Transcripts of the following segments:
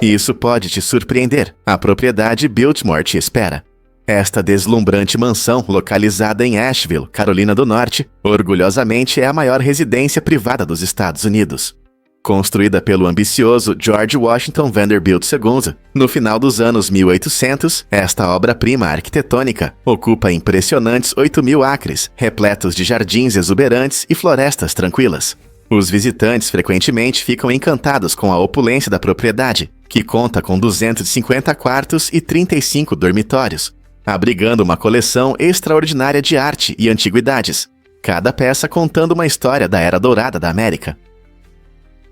E isso pode te surpreender. A propriedade Biltmore te espera. Esta deslumbrante mansão, localizada em Asheville, Carolina do Norte, orgulhosamente é a maior residência privada dos Estados Unidos. Construída pelo ambicioso George Washington Vanderbilt II, no final dos anos 1800, esta obra-prima arquitetônica ocupa impressionantes 8.000 acres, repletos de jardins exuberantes e florestas tranquilas. Os visitantes frequentemente ficam encantados com a opulência da propriedade, que conta com 250 quartos e 35 dormitórios, abrigando uma coleção extraordinária de arte e antiguidades, cada peça contando uma história da Era Dourada da América.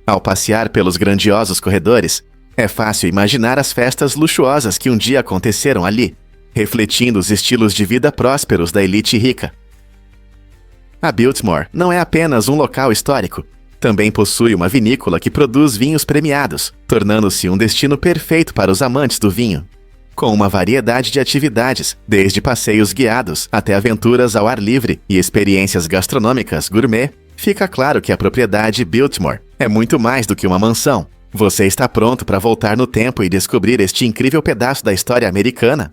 Ao passear pelos grandiosos corredores, é fácil imaginar as festas luxuosas que um dia aconteceram ali, refletindo os estilos de vida prósperos da elite rica. A Biltmore não é apenas um local histórico, também possui uma vinícola que produz vinhos premiados, tornando-se um destino perfeito para os amantes do vinho. Com uma variedade de atividades, desde passeios guiados até aventuras ao ar livre e experiências gastronômicas gourmet, fica claro que a propriedade Biltmore é muito mais do que uma mansão. Você está pronto para voltar no tempo e descobrir este incrível pedaço da história americana?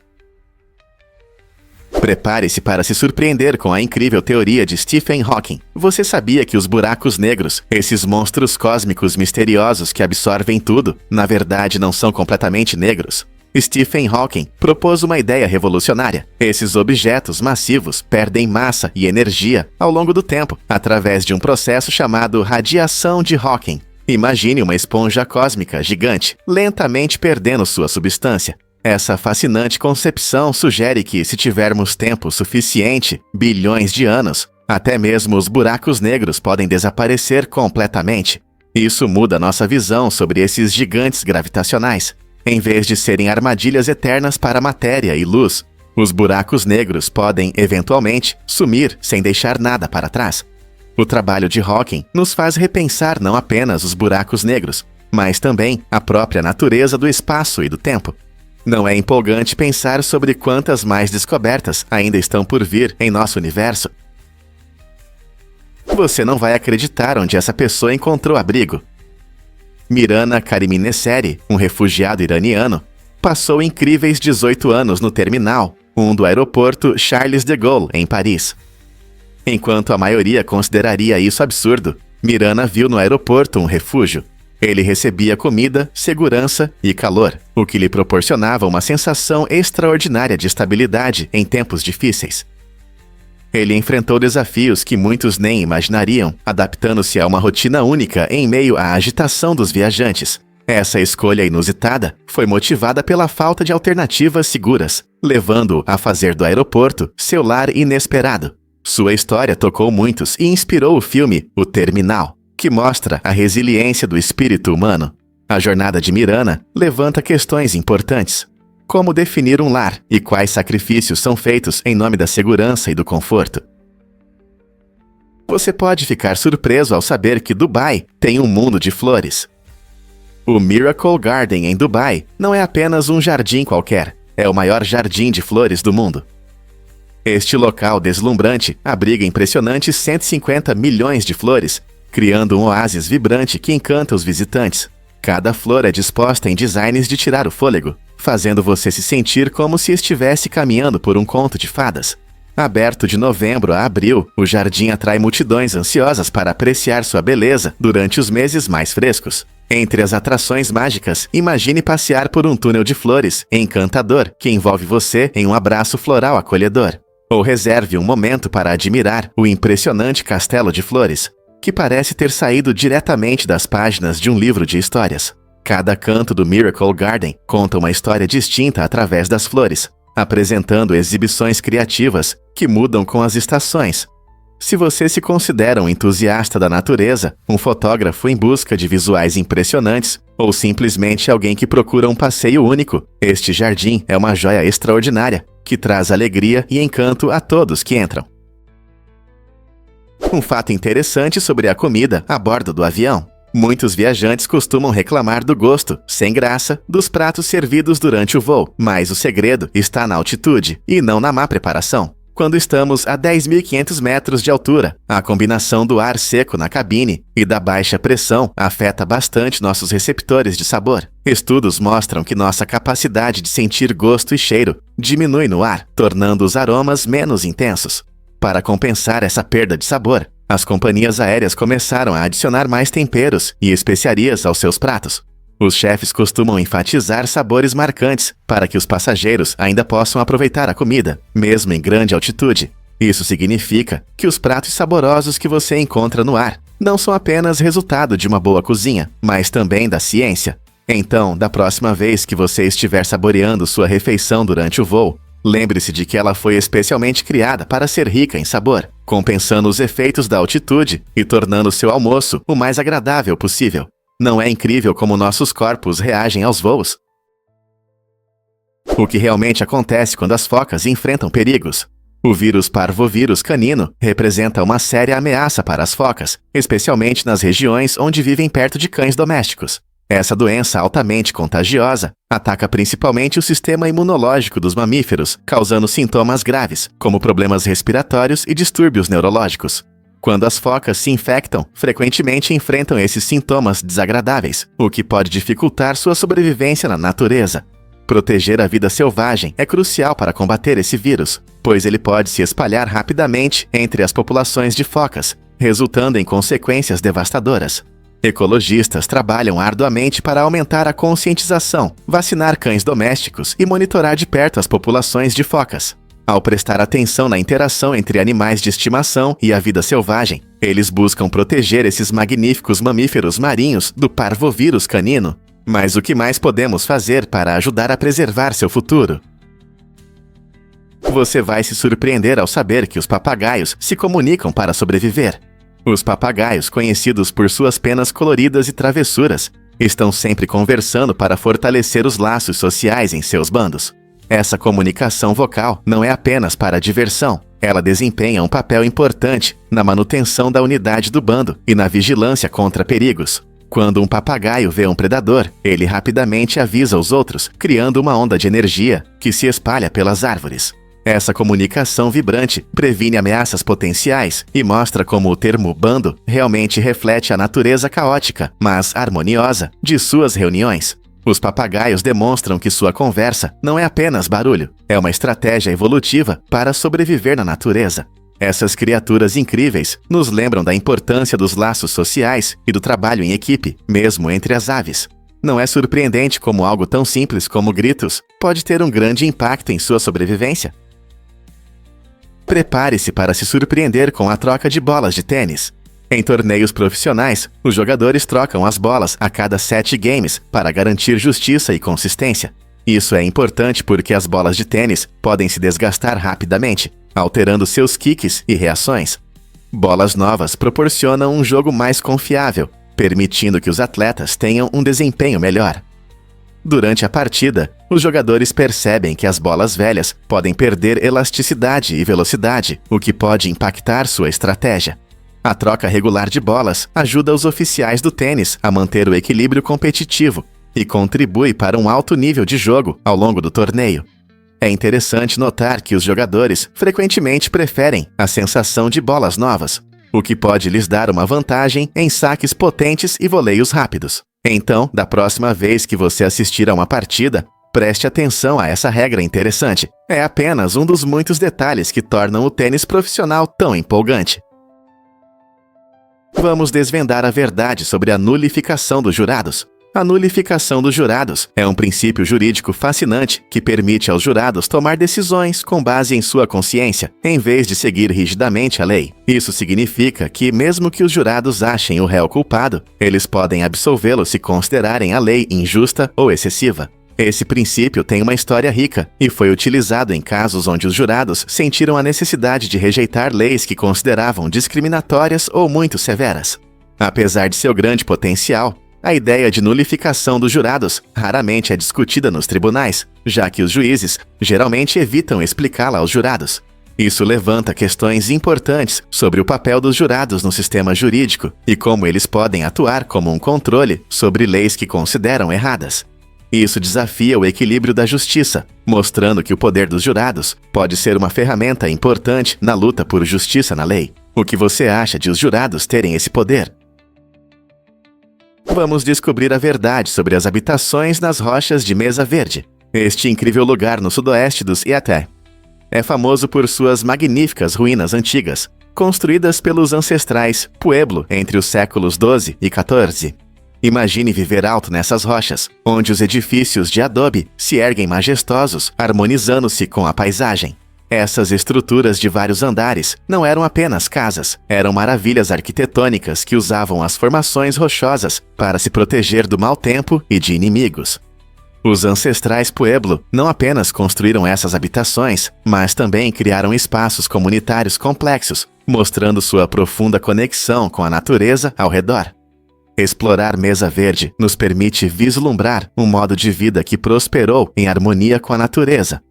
Prepare-se para se surpreender com a incrível teoria de Stephen Hawking. Você sabia que os buracos negros, esses monstros cósmicos misteriosos que absorvem tudo, na verdade não são completamente negros? Stephen Hawking propôs uma ideia revolucionária. Esses objetos massivos perdem massa e energia ao longo do tempo, através de um processo chamado radiação de Hawking. Imagine uma esponja cósmica gigante, lentamente perdendo sua substância. Essa fascinante concepção sugere que, se tivermos tempo suficiente, bilhões de anos, até mesmo os buracos negros podem desaparecer completamente. Isso muda nossa visão sobre esses gigantes gravitacionais. Em vez de serem armadilhas eternas para matéria e luz, os buracos negros podem, eventualmente, sumir sem deixar nada para trás. O trabalho de Hawking nos faz repensar não apenas os buracos negros, mas também a própria natureza do espaço e do tempo. Não é empolgante pensar sobre quantas mais descobertas ainda estão por vir em nosso universo? Você não vai acreditar onde essa pessoa encontrou abrigo. Mirana Kariminesseri, um refugiado iraniano, passou incríveis 18 anos no Terminal 1 do aeroporto Charles de Gaulle, em Paris. Enquanto a maioria consideraria isso absurdo, Mirana viu no aeroporto um refúgio. Ele recebia comida, segurança e calor, o que lhe proporcionava uma sensação extraordinária de estabilidade em tempos difíceis. Ele enfrentou desafios que muitos nem imaginariam, adaptando-se a uma rotina única em meio à agitação dos viajantes. Essa escolha inusitada foi motivada pela falta de alternativas seguras, levando-o a fazer do aeroporto seu lar inesperado. Sua história tocou muitos e inspirou o filme O Terminal, que mostra a resiliência do espírito humano. A jornada de Mirana levanta questões importantes. Como definir um lar e quais sacrifícios são feitos em nome da segurança e do conforto? Você pode ficar surpreso ao saber que Dubai tem um mundo de flores. O Miracle Garden em Dubai não é apenas um jardim qualquer, é o maior jardim de flores do mundo. Este local deslumbrante abriga impressionantes 150 milhões de flores, criando um oásis vibrante que encanta os visitantes. Cada flor é disposta em designs de tirar o fôlego, fazendo você se sentir como se estivesse caminhando por um conto de fadas. Aberto de novembro a abril, o jardim atrai multidões ansiosas para apreciar sua beleza durante os meses mais frescos. Entre as atrações mágicas, imagine passear por um túnel de flores encantador que envolve você em um abraço floral acolhedor. Ou reserve um momento para admirar o impressionante castelo de flores, que parece ter saído diretamente das páginas de um livro de histórias. Cada canto do Miracle Garden conta uma história distinta através das flores, apresentando exibições criativas que mudam com as estações. Se você se considera um entusiasta da natureza, um fotógrafo em busca de visuais impressionantes, ou simplesmente alguém que procura um passeio único, este jardim é uma joia extraordinária, que traz alegria e encanto a todos que entram. Um fato interessante sobre a comida a bordo do avião. Muitos viajantes costumam reclamar do gosto, sem graça, dos pratos servidos durante o voo, mas o segredo está na altitude e não na má preparação. quando estamos a 10.500 metros de altura. A combinação do ar seco na cabine e da baixa pressão afeta bastante nossos receptores de sabor. Estudos mostram que nossa capacidade de sentir gosto e cheiro diminui no ar, tornando os aromas menos intensos. Para compensar essa perda de sabor, as companhias aéreas começaram a adicionar mais temperos e especiarias aos seus pratos. Os chefes costumam enfatizar sabores marcantes para que os passageiros ainda possam aproveitar a comida, mesmo em grande altitude. Isso significa que os pratos saborosos que você encontra no ar não são apenas resultado de uma boa cozinha, mas também da ciência. Então, da próxima vez que você estiver saboreando sua refeição durante o voo, lembre-se de que ela foi especialmente criada para ser rica em sabor, compensando os efeitos da altitude e tornando seu almoço o mais agradável possível. Não é incrível como nossos corpos reagem aos voos? O que realmente acontece quando as focas enfrentam perigos? O vírus parvovírus canino representa uma séria ameaça para as focas, especialmente nas regiões onde vivem perto de cães domésticos. Essa doença altamente contagiosa ataca principalmente o sistema imunológico dos mamíferos, causando sintomas graves, como problemas respiratórios e distúrbios neurológicos. Quando as focas se infectam, frequentemente enfrentam esses sintomas desagradáveis, o que pode dificultar sua sobrevivência na natureza. Proteger a vida selvagem é crucial para combater esse vírus, pois ele pode se espalhar rapidamente entre as populações de focas, resultando em consequências devastadoras. Ecologistas trabalham arduamente para aumentar a conscientização, vacinar cães domésticos e monitorar de perto as populações de focas. Ao prestar atenção na interação entre animais de estimação e a vida selvagem, eles buscam proteger esses magníficos mamíferos marinhos do parvovírus canino. Mas o que mais podemos fazer para ajudar a preservar seu futuro? Você vai se surpreender ao saber que os papagaios se comunicam para sobreviver. Os papagaios, conhecidos por suas penas coloridas e travessuras, estão sempre conversando para fortalecer os laços sociais em seus bandos. Essa comunicação vocal não é apenas para diversão, ela desempenha um papel importante na manutenção da unidade do bando e na vigilância contra perigos. Quando um papagaio vê um predador, ele rapidamente avisa os outros, criando uma onda de energia que se espalha pelas árvores. Essa comunicação vibrante previne ameaças potenciais e mostra como o termo bando realmente reflete a natureza caótica, mas harmoniosa, de suas reuniões. Os papagaios demonstram que sua conversa não é apenas barulho, é uma estratégia evolutiva para sobreviver na natureza. Essas criaturas incríveis nos lembram da importância dos laços sociais e do trabalho em equipe, mesmo entre as aves. Não é surpreendente como algo tão simples como gritos pode ter um grande impacto em sua sobrevivência? Prepare-se para se surpreender com a troca de bolas de tênis. Em torneios profissionais, os jogadores trocam as bolas a cada 7 games para garantir justiça e consistência. Isso é importante porque as bolas de tênis podem se desgastar rapidamente, alterando seus kicks e reações. Bolas novas proporcionam um jogo mais confiável, permitindo que os atletas tenham um desempenho melhor. Durante a partida, os jogadores percebem que as bolas velhas podem perder elasticidade e velocidade, o que pode impactar sua estratégia. A troca regular de bolas ajuda os oficiais do tênis a manter o equilíbrio competitivo e contribui para um alto nível de jogo ao longo do torneio. É interessante notar que os jogadores frequentemente preferem a sensação de bolas novas, o que pode lhes dar uma vantagem em saques potentes e voleios rápidos. Então, da próxima vez que você assistir a uma partida, preste atenção a essa regra interessante. É apenas um dos muitos detalhes que tornam o tênis profissional tão empolgante. Vamos desvendar a verdade sobre a nulificação dos jurados. A nulificação dos jurados é um princípio jurídico fascinante que permite aos jurados tomar decisões com base em sua consciência, em vez de seguir rigidamente a lei. Isso significa que, mesmo que os jurados achem o réu culpado, eles podem absolvê-lo se considerarem a lei injusta ou excessiva. Esse princípio tem uma história rica e foi utilizado em casos onde os jurados sentiram a necessidade de rejeitar leis que consideravam discriminatórias ou muito severas. Apesar de seu grande potencial, a ideia de nulificação dos jurados raramente é discutida nos tribunais, já que os juízes geralmente evitam explicá-la aos jurados. Isso levanta questões importantes sobre o papel dos jurados no sistema jurídico e como eles podem atuar como um controle sobre leis que consideram erradas. Isso desafia o equilíbrio da justiça, mostrando que o poder dos jurados pode ser uma ferramenta importante na luta por justiça na lei. O que você acha de os jurados terem esse poder? Vamos descobrir a verdade sobre as habitações nas rochas de Mesa Verde. Este incrível lugar no sudoeste dos Yaté é famoso por suas magníficas ruínas antigas, construídas pelos ancestrais Pueblo entre os séculos XII e XIV. Imagine viver alto nessas rochas, onde os edifícios de adobe se erguem majestosos, harmonizando-se com a paisagem. Essas estruturas de vários andares não eram apenas casas, eram maravilhas arquitetônicas que usavam as formações rochosas para se proteger do mau tempo e de inimigos. Os ancestrais Pueblo não apenas construíram essas habitações, mas também criaram espaços comunitários complexos, mostrando sua profunda conexão com a natureza ao redor. Explorar Mesa Verde nos permite vislumbrar um modo de vida que prosperou em harmonia com a natureza.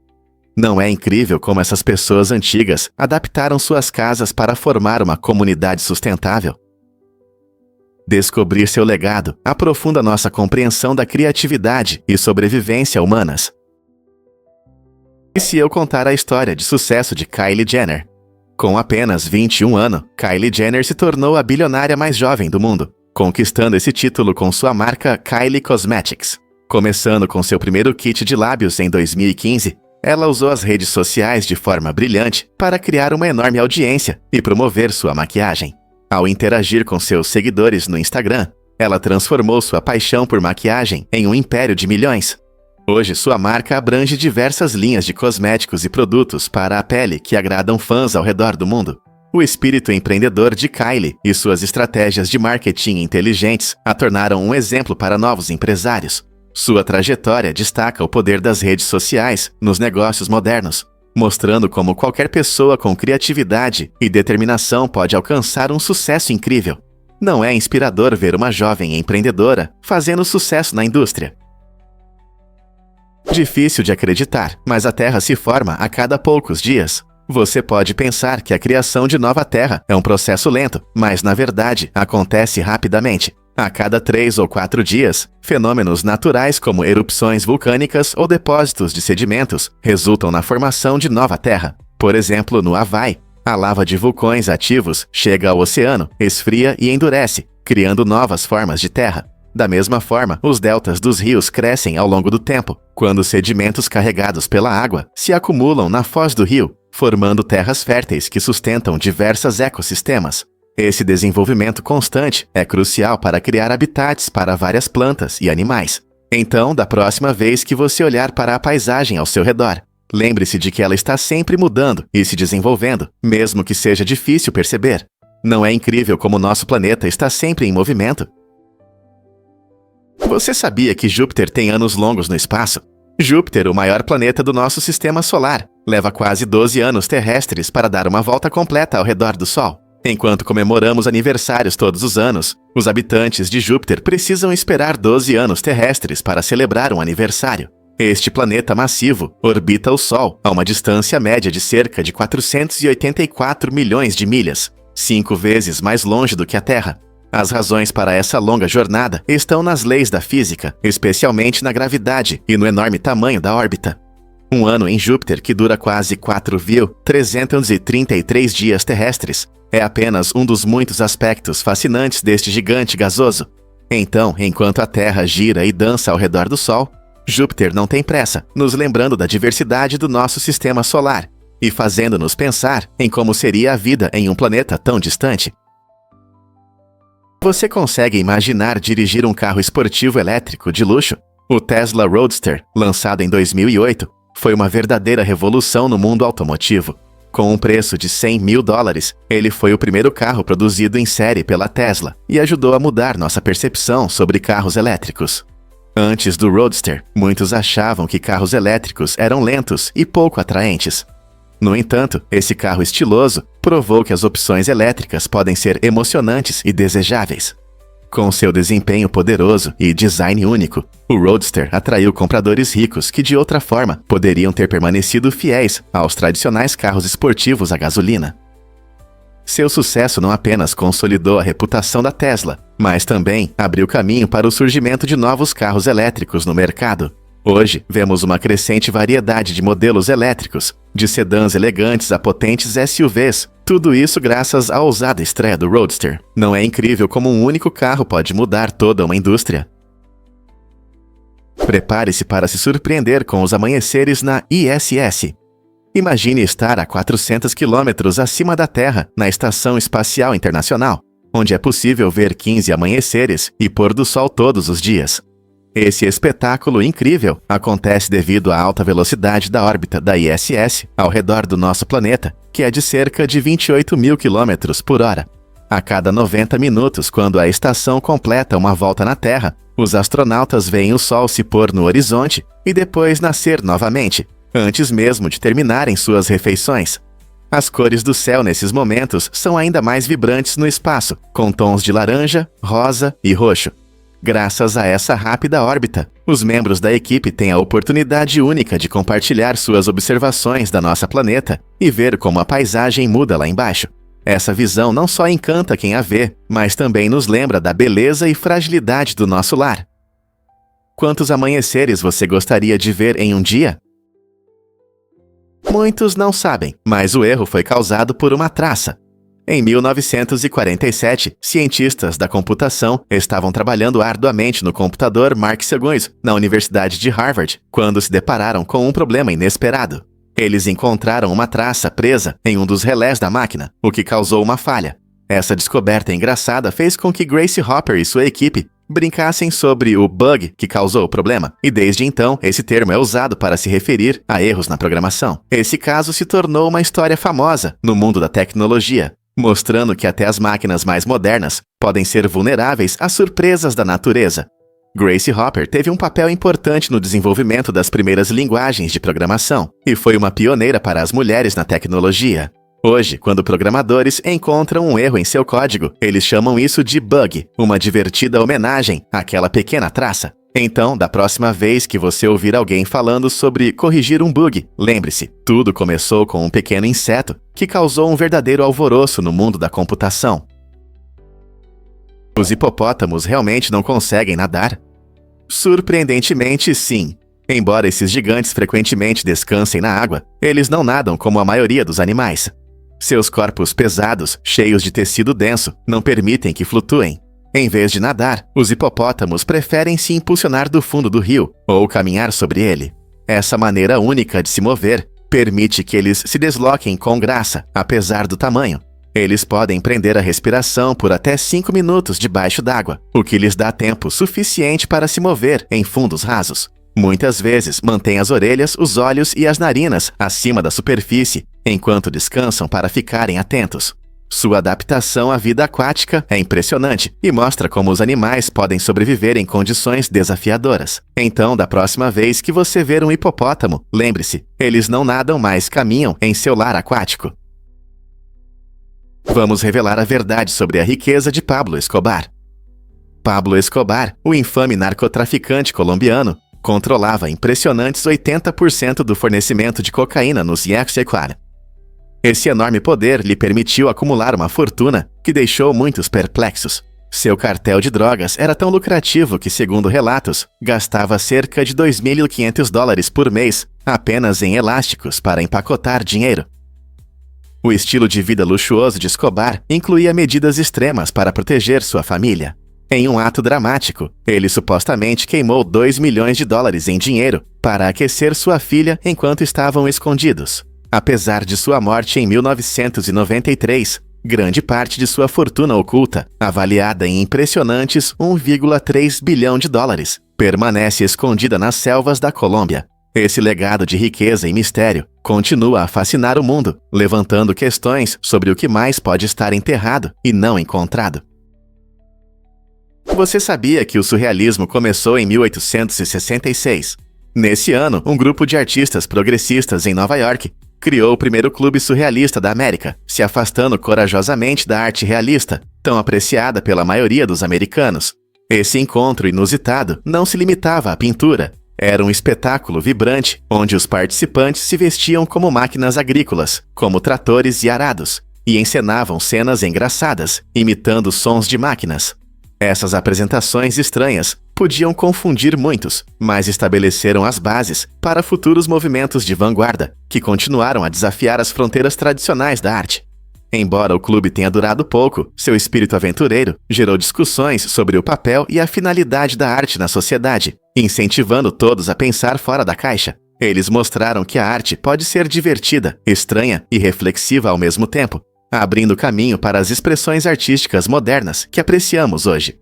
Não é incrível como essas pessoas antigas adaptaram suas casas para formar uma comunidade sustentável? Descobrir seu legado aprofunda nossa compreensão da criatividade e sobrevivência humanas. E se eu contar a história de sucesso de Kylie Jenner? Com apenas 21 anos, Kylie Jenner se tornou a bilionária mais jovem do mundo, conquistando esse título com sua marca Kylie Cosmetics. Começando com seu primeiro kit de lábios em 2015, ela usou as redes sociais de forma brilhante para criar uma enorme audiência e promover sua maquiagem. Ao interagir com seus seguidores no Instagram, ela transformou sua paixão por maquiagem em um império de milhões. Hoje, sua marca abrange diversas linhas de cosméticos e produtos para a pele que agradam fãs ao redor do mundo. O espírito empreendedor de Kylie e suas estratégias de marketing inteligentes a tornaram um exemplo para novos empresários. Sua trajetória destaca o poder das redes sociais nos negócios modernos, mostrando como qualquer pessoa com criatividade e determinação pode alcançar um sucesso incrível. Não é inspirador ver uma jovem empreendedora fazendo sucesso na indústria? Difícil de acreditar, mas a Terra se forma a cada poucos dias. Você pode pensar que a criação de nova Terra é um processo lento, mas na verdade acontece rapidamente. A cada 3 ou 4 dias, fenômenos naturais como erupções vulcânicas ou depósitos de sedimentos resultam na formação de nova Terra. Por exemplo, no Havaí, a lava de vulcões ativos chega ao oceano, esfria e endurece, criando novas formas de terra. Da mesma forma, os deltas dos rios crescem ao longo do tempo, quando sedimentos carregados pela água se acumulam na foz do rio, formando terras férteis que sustentam diversos ecossistemas. Esse desenvolvimento constante é crucial para criar habitats para várias plantas e animais. Então, da próxima vez que você olhar para a paisagem ao seu redor, lembre-se de que ela está sempre mudando e se desenvolvendo, mesmo que seja difícil perceber. Não é incrível como nosso planeta está sempre em movimento? Você sabia que Júpiter tem anos longos no espaço? Júpiter, o maior planeta do nosso sistema solar, leva quase 12 anos terrestres para dar uma volta completa ao redor do Sol. Enquanto comemoramos aniversários todos os anos, os habitantes de Júpiter precisam esperar 12 anos terrestres para celebrar um aniversário. Este planeta massivo orbita o Sol a uma distância média de cerca de 484 milhões de milhas, 5 vezes mais longe do que a Terra. As razões para essa longa jornada estão nas leis da física, especialmente na gravidade e no enorme tamanho da órbita. Um ano em Júpiter, que dura quase 4.333 dias terrestres, é apenas um dos muitos aspectos fascinantes deste gigante gasoso. Então, enquanto a Terra gira e dança ao redor do Sol, Júpiter não tem pressa, nos lembrando da diversidade do nosso sistema solar e fazendo-nos pensar em como seria a vida em um planeta tão distante. Você consegue imaginar dirigir um carro esportivo elétrico de luxo? O Tesla Roadster, lançado em 2008, foi uma verdadeira revolução no mundo automotivo. Com um preço de $100 mil, ele foi o primeiro carro produzido em série pela Tesla e ajudou a mudar nossa percepção sobre carros elétricos. Antes do Roadster, muitos achavam que carros elétricos eram lentos e pouco atraentes. No entanto, esse carro estiloso provou que as opções elétricas podem ser emocionantes e desejáveis. Com seu desempenho poderoso e design único, o Roadster atraiu compradores ricos que de outra forma poderiam ter permanecido fiéis aos tradicionais carros esportivos a gasolina. Seu sucesso não apenas consolidou a reputação da Tesla, mas também abriu caminho para o surgimento de novos carros elétricos no mercado. Hoje, vemos uma crescente variedade de modelos elétricos, de sedãs elegantes a potentes SUVs, tudo isso graças à ousada estreia do Roadster. Não é incrível como um único carro pode mudar toda uma indústria? Prepare-se para se surpreender com os amanheceres na ISS. Imagine estar a 400 quilômetros acima da Terra, na Estação Espacial Internacional, onde é possível ver 15 amanheceres e pôr do sol todos os dias. Esse espetáculo incrível acontece devido à alta velocidade da órbita da ISS ao redor do nosso planeta, que é de cerca de 28 mil quilômetros por hora. A cada 90 minutos, quando a estação completa uma volta na Terra, os astronautas veem o Sol se pôr no horizonte e depois nascer novamente, antes mesmo de terminarem suas refeições. As cores do céu nesses momentos são ainda mais vibrantes no espaço, com tons de laranja, rosa e roxo. Graças a essa rápida órbita, os membros da equipe têm a oportunidade única de compartilhar suas observações da nossa planeta e ver como a paisagem muda lá embaixo. Essa visão não só encanta quem a vê, mas também nos lembra da beleza e fragilidade do nosso lar. Quantos amanheceres você gostaria de ver em um dia? Muitos não sabem, mas o erro foi causado por uma traça. Em 1947, cientistas da computação estavam trabalhando arduamente no computador Mark II, na Universidade de Harvard, quando se depararam com um problema inesperado. Eles encontraram uma traça presa em um dos relés da máquina, o que causou uma falha. Essa descoberta engraçada fez com que Grace Hopper e sua equipe brincassem sobre o bug que causou o problema, e desde então esse termo é usado para se referir a erros na programação. Esse caso se tornou uma história famosa no mundo da tecnologia, mostrando que até as máquinas mais modernas podem ser vulneráveis às surpresas da natureza. Grace Hopper teve um papel importante no desenvolvimento das primeiras linguagens de programação e foi uma pioneira para as mulheres na tecnologia. Hoje, quando programadores encontram um erro em seu código, eles chamam isso de bug, uma divertida homenagem àquela pequena traça. Então, da próxima vez que você ouvir alguém falando sobre corrigir um bug, lembre-se, tudo começou com um pequeno inseto que causou um verdadeiro alvoroço no mundo da computação. Os hipopótamos realmente não conseguem nadar? Surpreendentemente, sim. Embora esses gigantes frequentemente descansem na água, eles não nadam como a maioria dos animais. Seus corpos pesados, cheios de tecido denso, não permitem que flutuem. Em vez de nadar, os hipopótamos preferem se impulsionar do fundo do rio ou caminhar sobre ele. Essa maneira única de se mover permite que eles se desloquem com graça, apesar do tamanho. Eles podem prender a respiração por até 5 minutos debaixo d'água, o que lhes dá tempo suficiente para se mover em fundos rasos. Muitas vezes mantêm as orelhas, os olhos e as narinas acima da superfície, enquanto descansam para ficarem atentos. Sua adaptação à vida aquática é impressionante e mostra como os animais podem sobreviver em condições desafiadoras. Então, da próxima vez que você ver um hipopótamo, lembre-se, eles não nadam, mas caminham em seu lar aquático. Vamos revelar a verdade sobre a riqueza de Pablo Escobar. Pablo Escobar, o infame narcotraficante colombiano, controlava impressionantes 80% do fornecimento de cocaína nos Yaquequara. Esse enorme poder lhe permitiu acumular uma fortuna que deixou muitos perplexos. Seu cartel de drogas era tão lucrativo que, segundo relatos, gastava cerca de $2.500 por mês apenas em elásticos para empacotar dinheiro. O estilo de vida luxuoso de Escobar incluía medidas extremas para proteger sua família. Em um ato dramático, ele supostamente queimou $2 milhões em dinheiro para aquecer sua filha enquanto estavam escondidos. Apesar de sua morte em 1993, grande parte de sua fortuna oculta, avaliada em impressionantes $1,3 bilhão, permanece escondida nas selvas da Colômbia. Esse legado de riqueza e mistério continua a fascinar o mundo, levantando questões sobre o que mais pode estar enterrado e não encontrado. Você sabia que o surrealismo começou em 1866? Nesse ano, um grupo de artistas progressistas em Nova York criou o primeiro clube surrealista da América, se afastando corajosamente da arte realista, tão apreciada pela maioria dos americanos. Esse encontro inusitado não se limitava à pintura. Era um espetáculo vibrante, onde os participantes se vestiam como máquinas agrícolas, como tratores e arados, e encenavam cenas engraçadas, imitando sons de máquinas. Essas apresentações estranhas podiam confundir muitos, mas estabeleceram as bases para futuros movimentos de vanguarda, que continuaram a desafiar as fronteiras tradicionais da arte. Embora o clube tenha durado pouco, seu espírito aventureiro gerou discussões sobre o papel e a finalidade da arte na sociedade, incentivando todos a pensar fora da caixa. Eles mostraram que a arte pode ser divertida, estranha e reflexiva ao mesmo tempo, abrindo caminho para as expressões artísticas modernas que apreciamos hoje.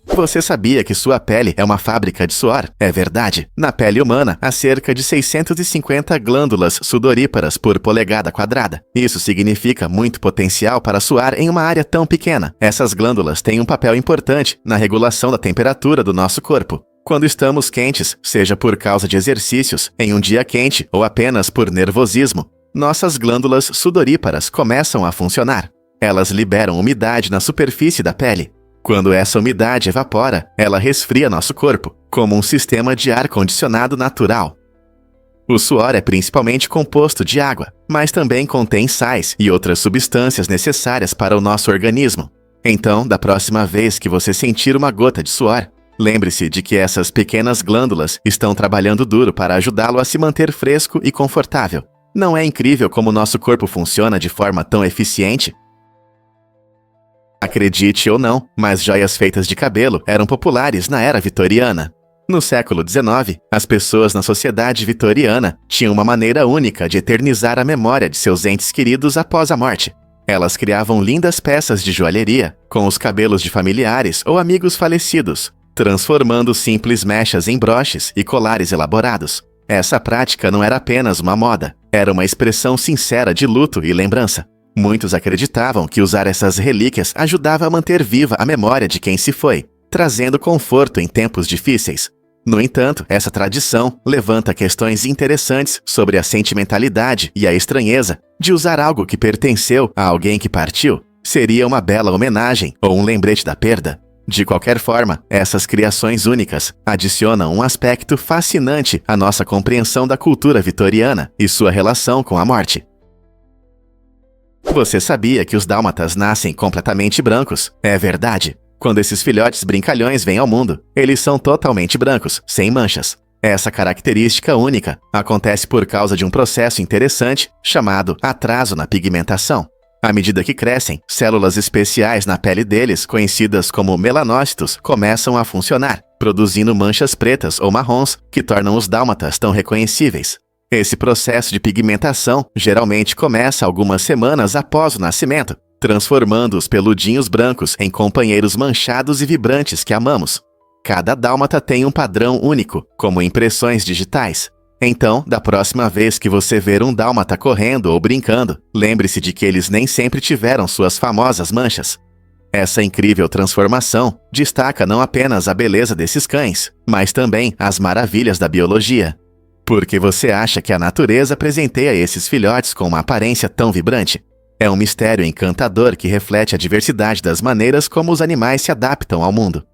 Você sabia que sua pele é uma fábrica de suor? É verdade. Na pele humana, há cerca de 650 glândulas sudoríparas por polegada quadrada. Isso significa muito potencial para suar em uma área tão pequena. Essas glândulas têm um papel importante na regulação da temperatura do nosso corpo. Quando estamos quentes, seja por causa de exercícios, em um dia quente ou apenas por nervosismo, nossas glândulas sudoríparas começam a funcionar. Elas liberam umidade na superfície da pele. Quando essa umidade evapora, ela resfria nosso corpo, como um sistema de ar-condicionado natural. O suor é principalmente composto de água, mas também contém sais e outras substâncias necessárias para o nosso organismo. Então, da próxima vez que você sentir uma gota de suor, lembre-se de que essas pequenas glândulas estão trabalhando duro para ajudá-lo a se manter fresco e confortável. Não é incrível como nosso corpo funciona de forma tão eficiente? Acredite ou não, mas joias feitas de cabelo eram populares na era vitoriana. No século XIX, as pessoas na sociedade vitoriana tinham uma maneira única de eternizar a memória de seus entes queridos após a morte. Elas criavam lindas peças de joalheria com os cabelos de familiares ou amigos falecidos, transformando simples mechas em broches e colares elaborados. Essa prática não era apenas uma moda, era uma expressão sincera de luto e lembrança. Muitos acreditavam que usar essas relíquias ajudava a manter viva a memória de quem se foi, trazendo conforto em tempos difíceis. No entanto, essa tradição levanta questões interessantes sobre a sentimentalidade e a estranheza de usar algo que pertenceu a alguém que partiu. Seria uma bela homenagem ou um lembrete da perda? De qualquer forma, essas criações únicas adicionam um aspecto fascinante à nossa compreensão da cultura vitoriana e sua relação com a morte. Você sabia que os dálmatas nascem completamente brancos? É verdade. Quando esses filhotes brincalhões vêm ao mundo, eles são totalmente brancos, sem manchas. Essa característica única acontece por causa de um processo interessante chamado atraso na pigmentação. À medida que crescem, células especiais na pele deles, conhecidas como melanócitos, começam a funcionar, produzindo manchas pretas ou marrons que tornam os dálmatas tão reconhecíveis. Esse processo de pigmentação geralmente começa algumas semanas após o nascimento, transformando os peludinhos brancos em companheiros manchados e vibrantes que amamos. Cada dálmata tem um padrão único, como impressões digitais. Então, da próxima vez que você ver um dálmata correndo ou brincando, lembre-se de que eles nem sempre tiveram suas famosas manchas. Essa incrível transformação destaca não apenas a beleza desses cães, mas também as maravilhas da biologia. Por que você acha que a natureza presenteia esses filhotes com uma aparência tão vibrante? É um mistério encantador que reflete a diversidade das maneiras como os animais se adaptam ao mundo.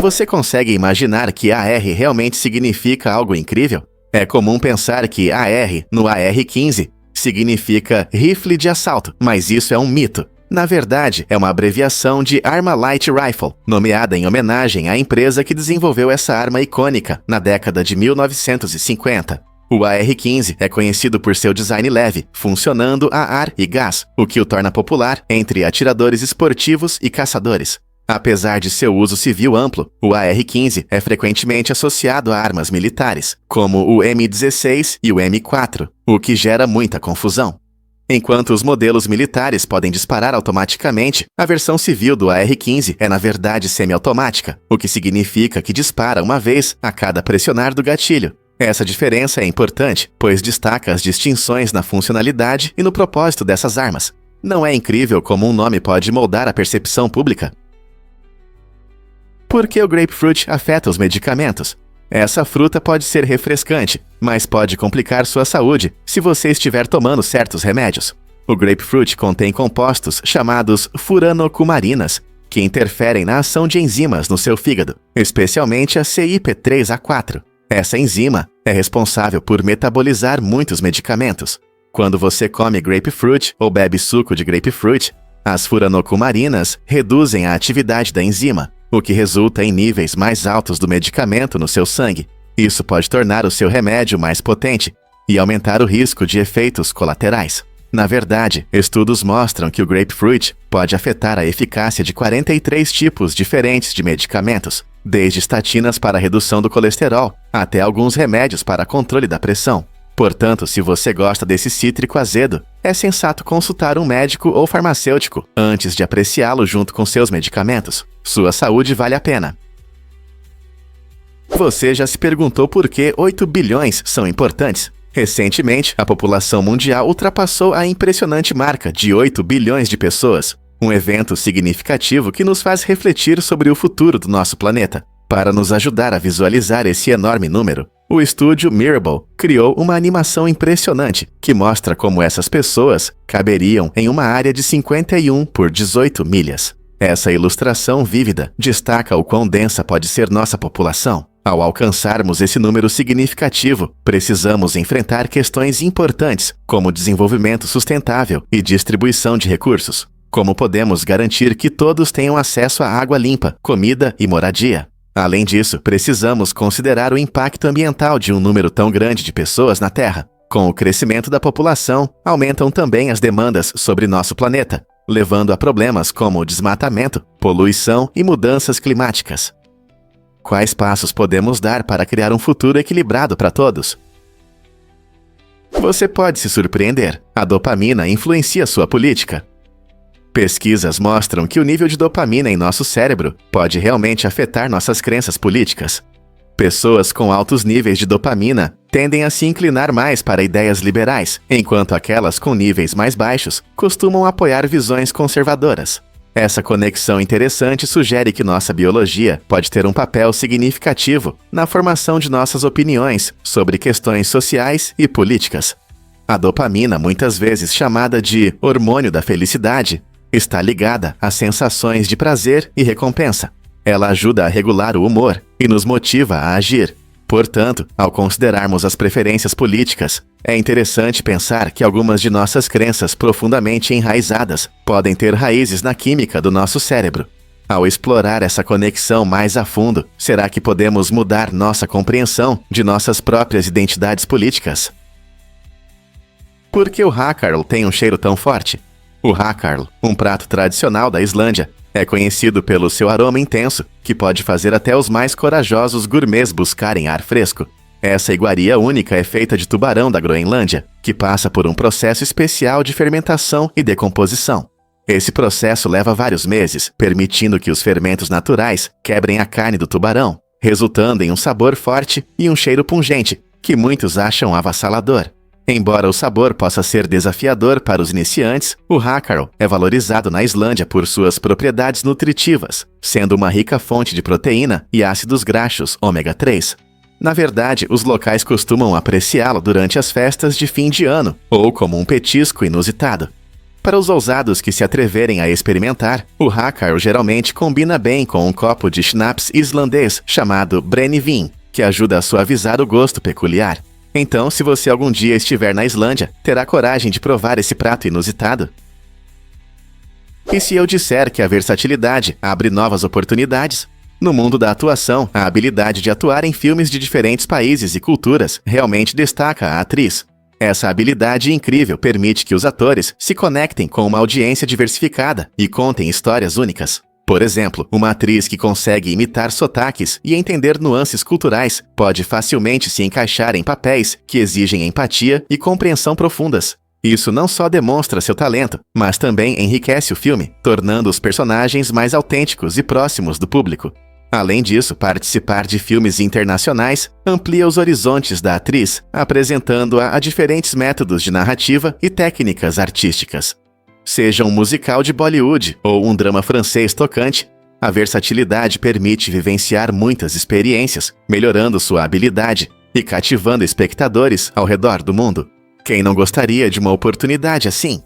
Você consegue imaginar que AR realmente significa algo incrível? É comum pensar que AR, no AR-15, significa rifle de assalto, mas isso é um mito. Na verdade, é uma abreviação de Arma Light Rifle, nomeada em homenagem à empresa que desenvolveu essa arma icônica na década de 1950. O AR-15 é conhecido por seu design leve, funcionando a ar e gás, o que o torna popular entre atiradores esportivos e caçadores. Apesar de seu uso civil amplo, o AR-15 é frequentemente associado a armas militares, como o M16 e o M4, o que gera muita confusão. Enquanto os modelos militares podem disparar automaticamente, a versão civil do AR-15 é na verdade semiautomática, o que significa que dispara uma vez a cada pressionar do gatilho. Essa diferença é importante, pois destaca as distinções na funcionalidade e no propósito dessas armas. Não é incrível como um nome pode moldar a percepção pública? Por que o grapefruit afeta os medicamentos? Essa fruta pode ser refrescante, mas pode complicar sua saúde se você estiver tomando certos remédios. O grapefruit contém compostos chamados furanocumarinas, que interferem na ação de enzimas no seu fígado, especialmente a CYP3A4. Essa enzima é responsável por metabolizar muitos medicamentos. Quando você come grapefruit ou bebe suco de grapefruit, as furanocumarinas reduzem a atividade da enzima, o que resulta em níveis mais altos do medicamento no seu sangue. Isso pode tornar o seu remédio mais potente e aumentar o risco de efeitos colaterais. Na verdade, estudos mostram que o grapefruit pode afetar a eficácia de 43 tipos diferentes de medicamentos, desde estatinas para a redução do colesterol, até alguns remédios para controle da pressão. Portanto, se você gosta desse cítrico azedo, é sensato consultar um médico ou farmacêutico antes de apreciá-lo junto com seus medicamentos. Sua saúde vale a pena. Você já se perguntou por que 8 bilhões são importantes? Recentemente, a população mundial ultrapassou a impressionante marca de 8 bilhões de pessoas, um evento significativo que nos faz refletir sobre o futuro do nosso planeta. Para nos ajudar a visualizar esse enorme número, o estúdio Mirable criou uma animação impressionante que mostra como essas pessoas caberiam em uma área de 51 por 18 milhas. Essa ilustração vívida destaca o quão densa pode ser nossa população. Ao alcançarmos esse número significativo, precisamos enfrentar questões importantes, como desenvolvimento sustentável e distribuição de recursos. Como podemos garantir que todos tenham acesso à água limpa, comida e moradia? Além disso, precisamos considerar o impacto ambiental de um número tão grande de pessoas na Terra. Com o crescimento da população, aumentam também as demandas sobre nosso planeta, levando a problemas como desmatamento, poluição e mudanças climáticas. Quais passos podemos dar para criar um futuro equilibrado para todos? Você pode se surpreender. A dopamina influencia sua política. Pesquisas mostram que o nível de dopamina em nosso cérebro pode realmente afetar nossas crenças políticas. Pessoas com altos níveis de dopamina tendem a se inclinar mais para ideias liberais, enquanto aquelas com níveis mais baixos costumam apoiar visões conservadoras. Essa conexão interessante sugere que nossa biologia pode ter um papel significativo na formação de nossas opiniões sobre questões sociais e políticas. A dopamina, muitas vezes chamada de hormônio da felicidade, está ligada às sensações de prazer e recompensa. Ela ajuda a regular o humor e nos motiva a agir. Portanto, ao considerarmos as preferências políticas, é interessante pensar que algumas de nossas crenças profundamente enraizadas podem ter raízes na química do nosso cérebro. Ao explorar essa conexão mais a fundo, será que podemos mudar nossa compreensão de nossas próprias identidades políticas? Por que o hákarl tem um cheiro tão forte? O hákarl, um prato tradicional da Islândia, é conhecido pelo seu aroma intenso, que pode fazer até os mais corajosos gourmets buscarem ar fresco. Essa iguaria única é feita de tubarão da Groenlândia, que passa por um processo especial de fermentação e decomposição. Esse processo leva vários meses, permitindo que os fermentos naturais quebrem a carne do tubarão, resultando em um sabor forte e um cheiro pungente, que muitos acham avassalador. Embora o sabor possa ser desafiador para os iniciantes, o hákarl é valorizado na Islândia por suas propriedades nutritivas, sendo uma rica fonte de proteína e ácidos graxos ômega 3. Na verdade, os locais costumam apreciá-lo durante as festas de fim de ano ou como um petisco inusitado. Para os ousados que se atreverem a experimentar, o hákarl geralmente combina bem com um copo de schnapps islandês chamado Brennivin, que ajuda a suavizar o gosto peculiar. Então, se você algum dia estiver na Islândia, terá coragem de provar esse prato inusitado? E se eu disser que a versatilidade abre novas oportunidades? No mundo da atuação, a habilidade de atuar em filmes de diferentes países e culturas realmente destaca a atriz. Essa habilidade incrível permite que os atores se conectem com uma audiência diversificada e contem histórias únicas. Por exemplo, uma atriz que consegue imitar sotaques e entender nuances culturais pode facilmente se encaixar em papéis que exigem empatia e compreensão profundas. Isso não só demonstra seu talento, mas também enriquece o filme, tornando os personagens mais autênticos e próximos do público. Além disso, participar de filmes internacionais amplia os horizontes da atriz, apresentando-a a diferentes métodos de narrativa e técnicas artísticas. Seja um musical de Bollywood ou um drama francês tocante, a versatilidade permite vivenciar muitas experiências, melhorando sua habilidade e cativando espectadores ao redor do mundo. Quem não gostaria de uma oportunidade assim?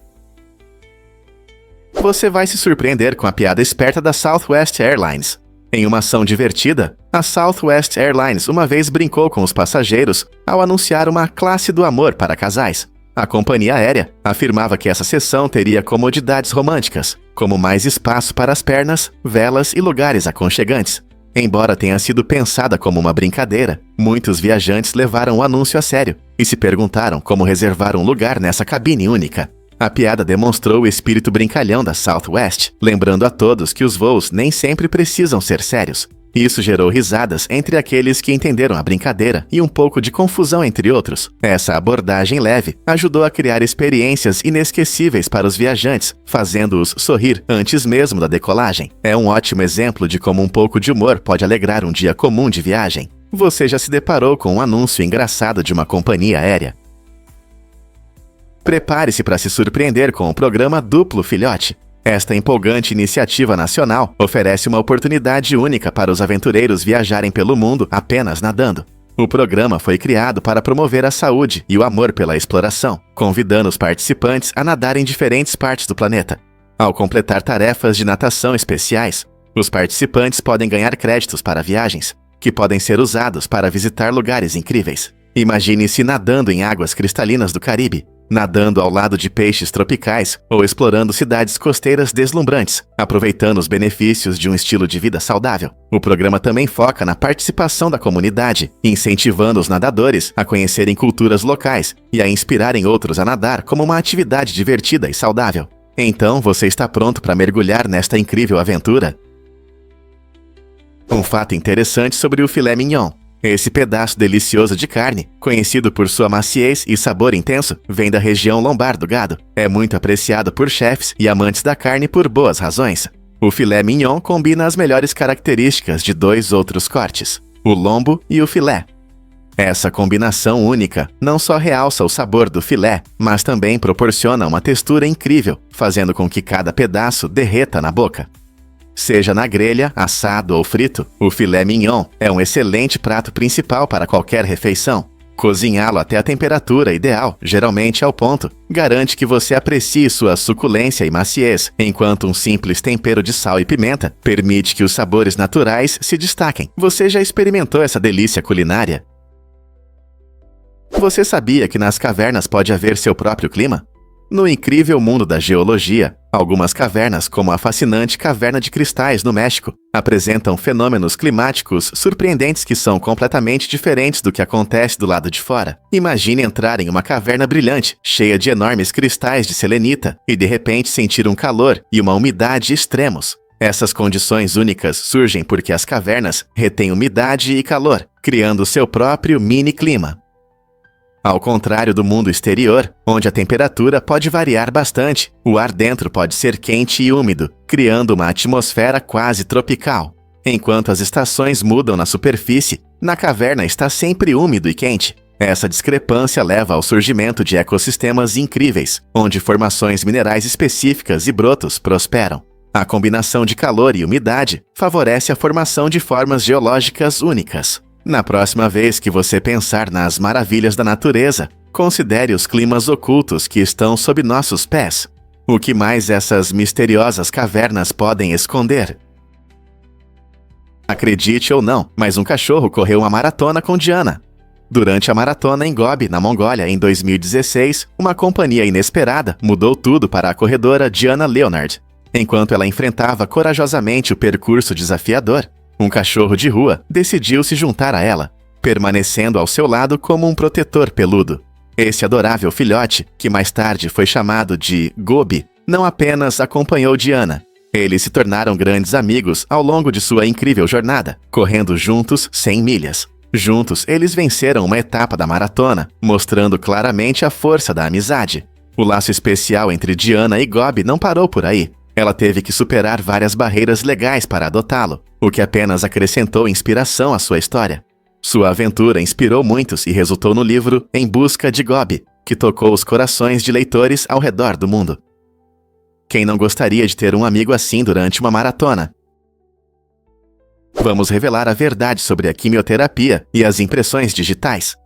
Você vai se surpreender com a piada esperta da Southwest Airlines. Em uma ação divertida, a Southwest Airlines uma vez brincou com os passageiros ao anunciar uma classe do amor para casais. A companhia aérea afirmava que essa sessão teria comodidades românticas, como mais espaço para as pernas, velas e lugares aconchegantes. Embora tenha sido pensada como uma brincadeira, muitos viajantes levaram o anúncio a sério e se perguntaram como reservar um lugar nessa cabine única. A piada demonstrou o espírito brincalhão da Southwest, lembrando a todos que os voos nem sempre precisam ser sérios. Isso gerou risadas entre aqueles que entenderam a brincadeira e um pouco de confusão entre outros. Essa abordagem leve ajudou a criar experiências inesquecíveis para os viajantes, fazendo-os sorrir antes mesmo da decolagem. É um ótimo exemplo de como um pouco de humor pode alegrar um dia comum de viagem. Você já se deparou com um anúncio engraçado de uma companhia aérea? Prepare-se para se surpreender com o programa Duplo Filhote. Esta empolgante iniciativa nacional oferece uma oportunidade única para os aventureiros viajarem pelo mundo apenas nadando. O programa foi criado para promover a saúde e o amor pela exploração, convidando os participantes a nadar em diferentes partes do planeta. Ao completar tarefas de natação especiais, os participantes podem ganhar créditos para viagens, que podem ser usados para visitar lugares incríveis. Imagine-se nadando em águas cristalinas do Caribe, nadando ao lado de peixes tropicais ou explorando cidades costeiras deslumbrantes, aproveitando os benefícios de um estilo de vida saudável. O programa também foca na participação da comunidade, incentivando os nadadores a conhecerem culturas locais e a inspirarem outros a nadar como uma atividade divertida e saudável. Então, você está pronto para mergulhar nesta incrível aventura? Um fato interessante sobre o filé mignon. Esse pedaço delicioso de carne, conhecido por sua maciez e sabor intenso, vem da região lombar do gado. É muito apreciado por chefes e amantes da carne por boas razões. O filé mignon combina as melhores características de dois outros cortes, o lombo e o filé. Essa combinação única não só realça o sabor do filé, mas também proporciona uma textura incrível, fazendo com que cada pedaço derreta na boca. Seja na grelha, assado ou frito, o filé mignon é um excelente prato principal para qualquer refeição. Cozinhá-lo até a temperatura ideal, geralmente ao ponto, garante que você aprecie sua suculência e maciez, enquanto um simples tempero de sal e pimenta permite que os sabores naturais se destaquem. Você já experimentou essa delícia culinária? Você sabia que nas cavernas pode haver seu próprio clima? No incrível mundo da geologia, algumas cavernas, como a fascinante Caverna de Cristais no México, apresentam fenômenos climáticos surpreendentes que são completamente diferentes do que acontece do lado de fora. Imagine entrar em uma caverna brilhante, cheia de enormes cristais de selenita, e de repente sentir um calor e uma umidade extremos. Essas condições únicas surgem porque as cavernas retêm umidade e calor, criando seu próprio mini-clima. Ao contrário do mundo exterior, onde a temperatura pode variar bastante, o ar dentro pode ser quente e úmido, criando uma atmosfera quase tropical. Enquanto as estações mudam na superfície, na caverna está sempre úmido e quente. Essa discrepância leva ao surgimento de ecossistemas incríveis, onde formações minerais específicas e brotos prosperam. A combinação de calor e umidade favorece a formação de formas geológicas únicas. Na próxima vez que você pensar nas maravilhas da natureza, considere os climas ocultos que estão sob nossos pés. O que mais essas misteriosas cavernas podem esconder? Acredite ou não, mas um cachorro correu uma maratona com Diana. Durante a maratona em Gobi, na Mongólia, em 2016, uma companhia inesperada mudou tudo para a corredora Diana Leonard. Enquanto ela enfrentava corajosamente o percurso desafiador, um cachorro de rua decidiu se juntar a ela, permanecendo ao seu lado como um protetor peludo. Esse adorável filhote, que mais tarde foi chamado de Gobi, não apenas acompanhou Diana. Eles se tornaram grandes amigos ao longo de sua incrível jornada, correndo juntos 100 milhas. Juntos, eles venceram uma etapa da maratona, mostrando claramente a força da amizade. O laço especial entre Diana e Gobi não parou por aí. Ela teve que superar várias barreiras legais para adotá-lo, o que apenas acrescentou inspiração à sua história. Sua aventura inspirou muitos e resultou no livro Em Busca de Gobi, que tocou os corações de leitores ao redor do mundo. Quem não gostaria de ter um amigo assim durante uma maratona? Vamos revelar a verdade sobre a quimioterapia e as impressões digitais.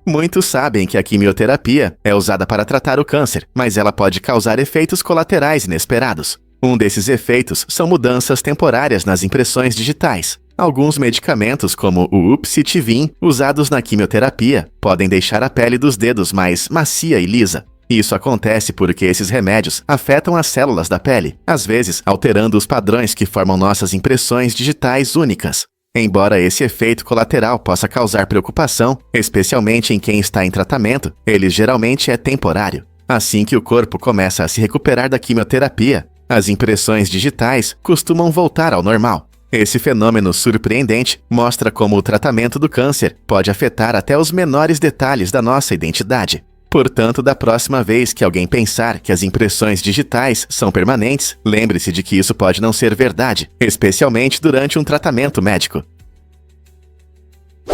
Muitos sabem que a quimioterapia é usada para tratar o câncer, mas ela pode causar efeitos colaterais inesperados. Um desses efeitos são mudanças temporárias nas impressões digitais. Alguns medicamentos, como o Upsitivin, usados na quimioterapia, podem deixar a pele dos dedos mais macia e lisa. Isso acontece porque esses remédios afetam as células da pele, às vezes alterando os padrões que formam nossas impressões digitais únicas. Embora esse efeito colateral possa causar preocupação, especialmente em quem está em tratamento, ele geralmente é temporário. Assim que o corpo começa a se recuperar da quimioterapia, as impressões digitais costumam voltar ao normal. Esse fenômeno surpreendente mostra como o tratamento do câncer pode afetar até os menores detalhes da nossa identidade. Portanto, da próxima vez que alguém pensar que as impressões digitais são permanentes, lembre-se de que isso pode não ser verdade, especialmente durante um tratamento médico.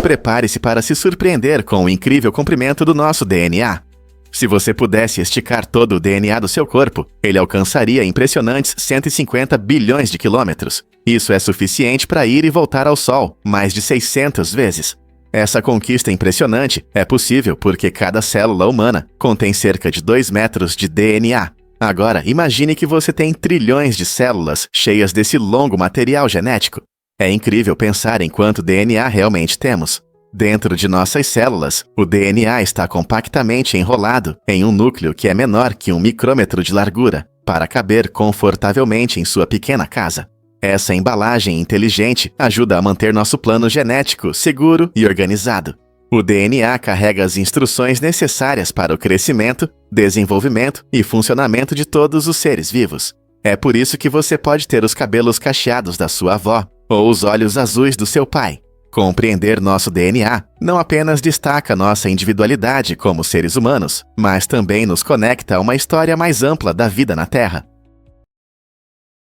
Prepare-se para se surpreender com o incrível comprimento do nosso DNA. Se você pudesse esticar todo o DNA do seu corpo, ele alcançaria impressionantes 150 bilhões de quilômetros. Isso é suficiente para ir e voltar ao Sol mais de 600 vezes. Essa conquista impressionante é possível porque cada célula humana contém cerca de 2 metros de DNA. Agora, imagine que você tem trilhões de células cheias desse longo material genético. É incrível pensar em quanto DNA realmente temos. Dentro de nossas células, o DNA está compactamente enrolado em um núcleo que é menor que 1 micrômetro de largura, para caber confortavelmente em sua pequena casa. Essa embalagem inteligente ajuda a manter nosso plano genético seguro e organizado. O DNA carrega as instruções necessárias para o crescimento, desenvolvimento e funcionamento de todos os seres vivos. É por isso que você pode ter os cabelos cacheados da sua avó ou os olhos azuis do seu pai. Compreender nosso DNA não apenas destaca nossa individualidade como seres humanos, mas também nos conecta a uma história mais ampla da vida na Terra.